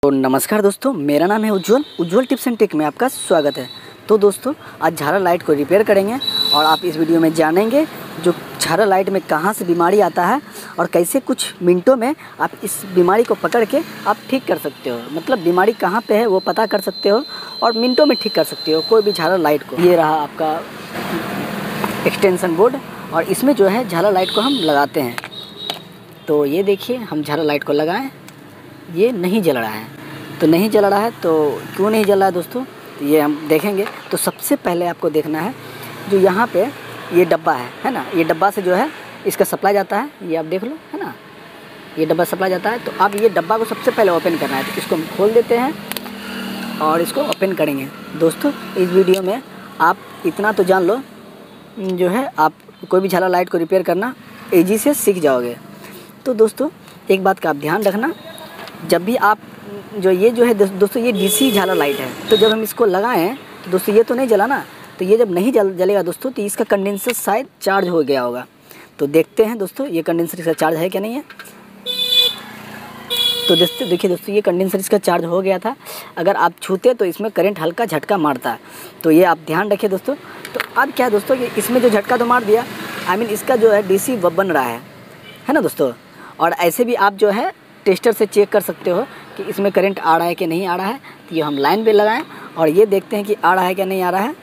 तो नमस्कार दोस्तों, मेरा नाम है उज्ज्वल टिप्स एंड टेक में आपका स्वागत है। तो दोस्तों आज झालर लाइट को रिपेयर करेंगे और आप इस वीडियो में जानेंगे जो झालर लाइट में कहां से बीमारी आता है और कैसे कुछ मिनटों में आप इस बीमारी को पकड़ के आप ठीक कर सकते हो। मतलब बीमारी कहां पे है वो पता कर सकते हो और मिनटों में ठीक कर सकते हो कोई भी झालर लाइट को। ये रहा आपका एक्सटेंशन बोर्ड और इसमें जो है झालर लाइट को हम लगाते हैं। तो ये देखिए हम झालर लाइट को लगाएं, ये नहीं जल रहा है। तो नहीं जल रहा है तो क्यों नहीं जल रहा है दोस्तों, तो ये हम देखेंगे। तो सबसे पहले आपको देखना है जो यहाँ पे ये डब्बा है ना, ये डब्बा से जो है इसका सप्लाई जाता है, ये आप देख लो है ना, ये डब्बा सप्लाई जाता है। तो अब ये डब्बा को सबसे पहले ओपन करना है। तो इसको हम खोल देते हैं और इसको ओपन करेंगे। दोस्तों इस वीडियो में आप इतना तो जान लो, जो है आप कोई भी झालर लाइट को रिपेयर करना ईजी से सीख जाओगे। तो दोस्तों एक बात का आप ध्यान रखना, जब भी आप जो है दोस्तों ये डीसी झालर लाइट है, तो जब हम इसको लगाएं तो दोस्तों ये तो नहीं जला ना। तो ये जब नहीं जलेगा दोस्तों तो इसका कंडेंसर शायद चार्ज हो गया होगा। तो देखते हैं दोस्तों ये कंडेंसर इसका चार्ज है क्या नहीं है। तो देखिए दोस्तों ये कंडेंसर इसका चार्ज हो गया था। अगर आप छूते तो इसमें करंट हल्का झटका मारता है, तो ये आप ध्यान रखिए दोस्तों। तो अब क्या दोस्तों कि इसमें जो झटका तो मार दिया, इसका जो है डीसी बन रहा है ना दोस्तों। और ऐसे भी आप जो है टेस्टर से चेक कर सकते हो कि इसमें करंट आ रहा है कि नहीं आ रहा है। तो ये हम लाइन पे लगाएं और ये देखते हैं कि आ रहा है क्या नहीं आ रहा है।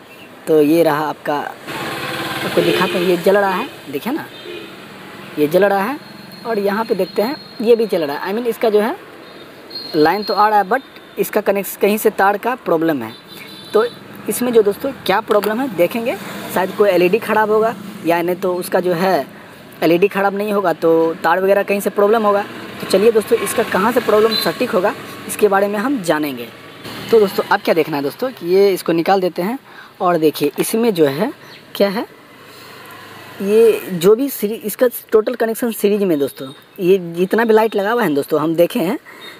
तो ये रहा आपका, आपको दिखाते हैं, ये जल रहा है, देखिए ना ये जल रहा है। और यहाँ पे देखते हैं ये भी चल रहा है। इसका जो है लाइन तो आ रहा है बट इसका कनेक्शन कहीं से तार का प्रॉब्लम है। तो इसमें जो दोस्तों क्या प्रॉब्लम है देखेंगे, शायद कोई एलईडी ख़राब होगा या नहीं तो उसका जो है एलईडी ख़राब नहीं होगा तो तार वगैरह कहीं से प्रॉब्लम होगा। तो चलिए दोस्तों इसका कहाँ से प्रॉब्लम सटीक होगा इसके बारे में हम जानेंगे। तो दोस्तों अब क्या देखना है दोस्तों कि ये इसको निकाल देते हैं और देखिए इसमें जो है क्या है, ये जो भी इसका टोटल कनेक्शन सीरीज में दोस्तों, ये जितना भी लाइट लगा हुआ है दोस्तों हम देखे हैं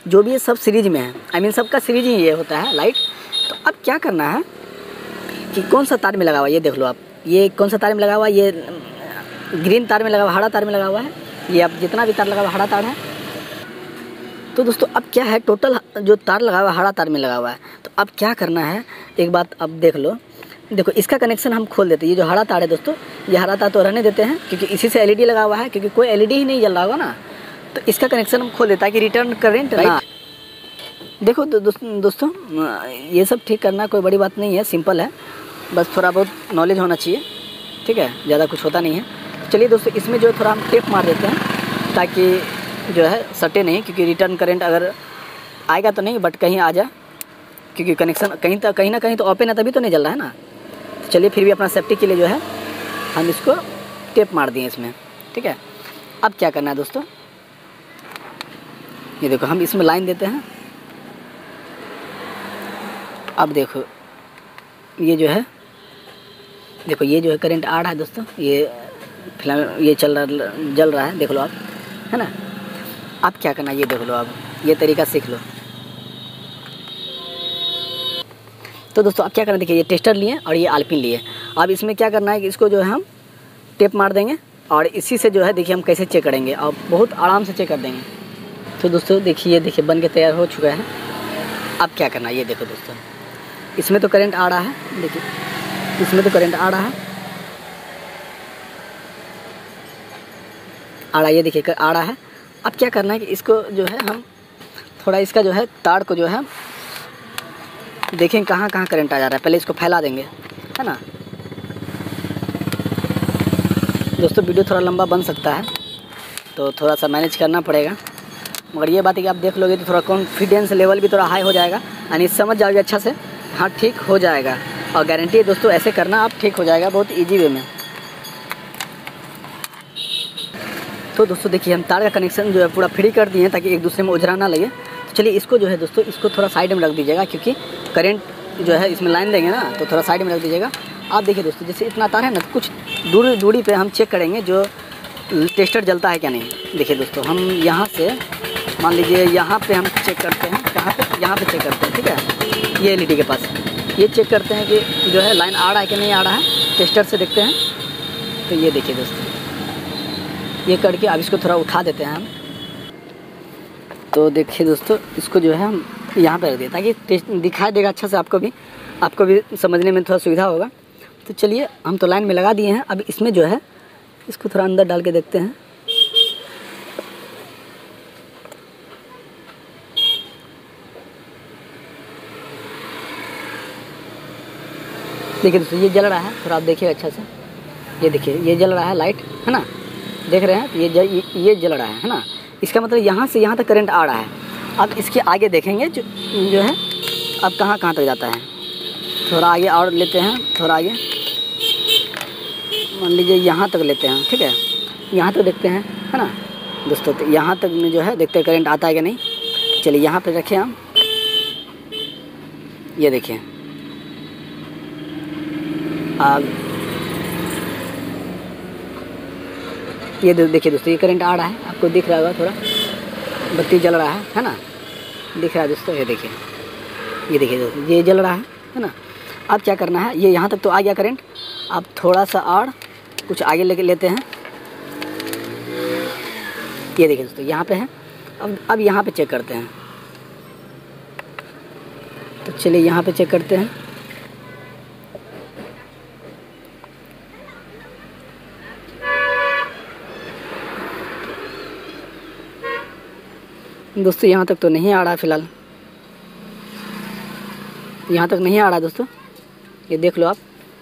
जो भी ये सब सीरीज में है। सबका सीरीज ही ये होता है लाइट। तो अब क्या करना है कि कौन सा तार में लगा हुआ है, ये देख लो आप, ये कौन सा तार में लगा हुआ है, ये ग्रीन तार में लगा हुआ, हरा तार में लगा हुआ है। ये अब जितना भी तार लगा हुआ हरा तार है। तो दोस्तों अब क्या है, टोटल जो तार लगा हुआ है हरा तार में लगा हुआ है। तो अब क्या करना है, एक बात अब देख लो, देखो इसका कनेक्शन हम खोल देते हैं। ये जो हरा तार है दोस्तों, ये हरा तार तो रहने देते हैं क्योंकि इसी से एलईडी लगा हुआ है, क्योंकि कोई एलईडी ही नहीं जल रहा होगा ना। तो इसका कनेक्शन हम खोल देता है कि रिटर्न करंट ना। देखो दोस्तों ये सब ठीक करना कोई बड़ी बात नहीं है, सिंपल है, बस थोड़ा बहुत नॉलेज होना चाहिए, ठीक है, ज़्यादा कुछ होता नहीं है। चलिए दोस्तों इसमें जो थोड़ा हम टेप मार देते हैं ताकि जो है सटे नहीं, क्योंकि रिटर्न करंट अगर आएगा तो नहीं बट कहीं आ जाए, क्योंकि कनेक्शन कहीं ना कहीं तो ओपन है तभी तो नहीं जल रहा है ना। तो चलिए फिर भी अपना सेफ्टी के लिए जो है हम इसको टेप मार दिए इसमें, ठीक है। अब क्या करना है दोस्तों, ये देखो हम इसमें लाइन देते हैं। अब देखो ये जो है, देखो ये जो है करंट आ रहा है दोस्तों, ये फिलहाल ये जल रहा है, देख लो आप, है ना। अब क्या करना है ये देख लो, अब ये तरीका सीख लो। तो दोस्तों अब क्या करना है, देखिए ये टेस्टर लिए और ये आलपिन लिए। अब इसमें क्या करना है कि इसको जो है हम टेप मार देंगे और इसी से जो है देखिए हम कैसे चेक करेंगे और बहुत आराम से चेक कर देंगे। तो दोस्तों देखिए बन के तैयार हो चुका है। अब क्या करना है ये देखो दोस्तों, इसमें तो करंट आ रहा है, देखिए इसमें तो करंट आ रहा है, ये देखिए आ रहा है। अब क्या करना है कि इसको जो है हम थोड़ा इसका जो है तार को जो है देखें कहाँ कहाँ करंट आ जा रहा है, पहले इसको फैला देंगे, है ना। दोस्तों वीडियो थोड़ा लंबा बन सकता है तो थोड़ा सा मैनेज करना पड़ेगा, मगर ये बात है कि आप देख लोगे तो थोड़ा कॉन्फिडेंस लेवल भी थोड़ा हाई हो जाएगा, यानी समझ जाओगे अच्छा से, हाँ ठीक हो जाएगा। और गारंटी है दोस्तों ऐसे करना आप ठीक हो जाएगा बहुत ईजी वे में। तो दोस्तों देखिए हम तार का कनेक्शन जो है पूरा फ्री कर दिए हैं ताकि एक दूसरे में उजरा ना लगे। तो चलिए इसको जो है दोस्तों इसको थोड़ा साइड में रख दीजिएगा, क्योंकि करंट जो है इसमें लाइन देंगे ना, तो थोड़ा साइड में रख दीजिएगा। आप देखिए दोस्तों जैसे इतना तार है ना, कुछ दूरी पे हम चेक करेंगे जो टेस्टर जलता है क्या नहीं। देखिए दोस्तों हम यहाँ से मान लीजिए यहाँ पे हम चेक करते हैं, कहाँ पे, यहाँ पे चेक करते हैं, ठीक है। ये एलईडी के पास ये चेक करते हैं कि जो है लाइन आ रहा है कि नहीं आ रहा है, टेस्टर से देखते हैं। तो ये देखिए दोस्तों ये करके अब इसको थोड़ा उठा देते हैं हम। तो देखिए दोस्तों इसको जो है हम यहाँ पे रख दिया ताकि टेस्ट दिखाई देगा अच्छा से, आपको भी समझने में थोड़ा सुविधा होगा। तो चलिए हम तो लाइन में लगा दिए हैं। अब इसमें जो है इसको थोड़ा अंदर डाल के देखते हैं। देखिए दोस्तों ये जल रहा है, थोड़ा आप देखिए अच्छा से। ये देखिए ये जल रहा है, लाइट है ना, देख रहे हैं। ये जल रहा है ना, इसका मतलब यहाँ से यहाँ तक करंट आ रहा है। अब इसके आगे देखेंगे जो है अब कहाँ कहाँ तक जाता है। थोड़ा आगे और लेते हैं, थोड़ा आगे मान लीजिए यहाँ तक लेते हैं, ठीक है। यहाँ तक देखते हैं, है ना दोस्तों। तो यहाँ तक में जो है देखते हैं करंट आता है कि नहीं। चलिए यहाँ पे रखें हम, ये देखिए अब ये देखिए दोस्तों ये करंट आ रहा है, आपको दिख रहा होगा, थोड़ा बत्ती जल रहा है ना, दिख रहा है दोस्तों। ये देखिए दोस्तों ये जल रहा है ना। अब क्या करना है, ये यहाँ तक तो आ गया करंट। अब थोड़ा सा और कुछ आगे लेते हैं। ये देखिए दोस्तों यहाँ पे है। अब यहाँ पे चेक करते हैं। तो चलिए यहाँ पे चेक करते हैं। दोस्तों यहाँ तक तो नहीं आ रहा फ़िलहाल, यहाँ तक नहीं आ रहा दोस्तों। ये देख लो आप,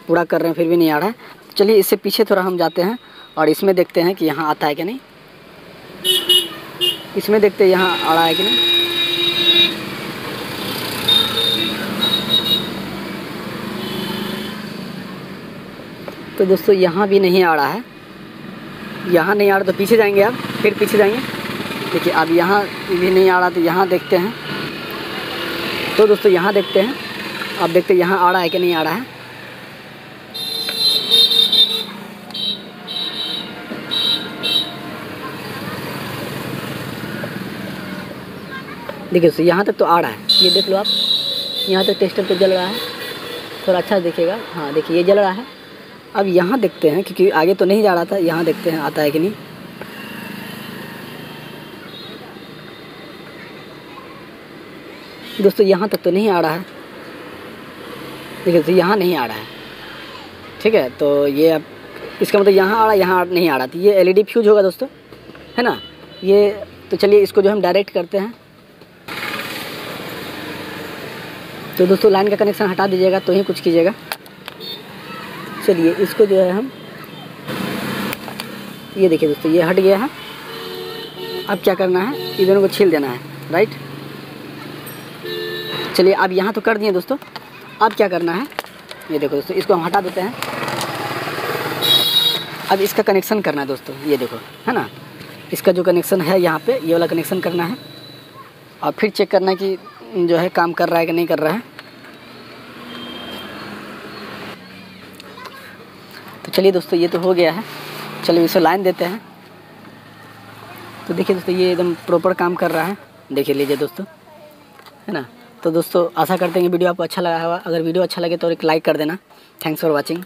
पूरा कर रहे हैं फिर भी नहीं आ रहा है। चलिए इससे पीछे थोड़ा हम जाते हैं और इसमें देखते हैं कि यहाँ आता है कि नहीं। इसमें देखते हैं यहाँ आ रहा है कि नहीं। तो दोस्तों यहाँ भी नहीं आ रहा है, यहाँ नहीं आ रहा। तो पीछे जाएंगे, अब फिर पीछे जाएंगे। देखिए अब यहाँ भी नहीं आ रहा, तो यहाँ देखते हैं। तो दोस्तों यहाँ देखते हैं, अब देखते हैं यहाँ आ रहा है कि नहीं आ रहा है। देखिए दोस्तों यहाँ तक तो आ रहा है, ये देख लो आप, यहाँ तक टेस्टर तो जल रहा है। थोड़ा अच्छा देखिएगा, हाँ देखिए ये जल रहा है। अब यहाँ देखते हैं, क्योंकि आगे तो नहीं जा रहा था, यहाँ देखते हैं आता है कि नहीं। दोस्तों यहाँ तक तो नहीं आ रहा है। देखिए दोस्तों यहाँ नहीं आ रहा है, ठीक है। तो ये अब इसका मतलब यहाँ आ रहा है, यहाँ नहीं आ रहा। तो ये एलईडी फ्यूज होगा दोस्तों, है ना ये। तो चलिए इसको जो हम डायरेक्ट करते हैं। तो दोस्तों लाइन का कनेक्शन हटा दीजिएगा तो ही कुछ कीजिएगा। चलिए इसको जो है हम, ये देखिए दोस्तों ये हट गया है। अब क्या करना है, ये दोनों को छील देना है, राइट। चलिए अब यहाँ तो कर दिए दोस्तों। अब क्या करना है, ये देखो दोस्तों इसको हम हटा देते हैं। अब इसका कनेक्शन करना है दोस्तों, ये देखो है ना। इसका जो कनेक्शन है यहाँ पे, ये वाला कनेक्शन करना है और फिर चेक करना है कि जो है काम कर रहा है कि नहीं कर रहा है। तो चलिए दोस्तों ये तो हो गया है। चलिए इसे लाइन देते हैं। तो देखिए दोस्तों ये एकदम प्रॉपर काम कर रहा है, देखिए लीजिए दोस्तों, है ना। तो दोस्तों आशा करते हैं कि वीडियो आपको अच्छा लगा होगा। अगर वीडियो अच्छा लगे तो एक लाइक कर देना। Thanks for watching.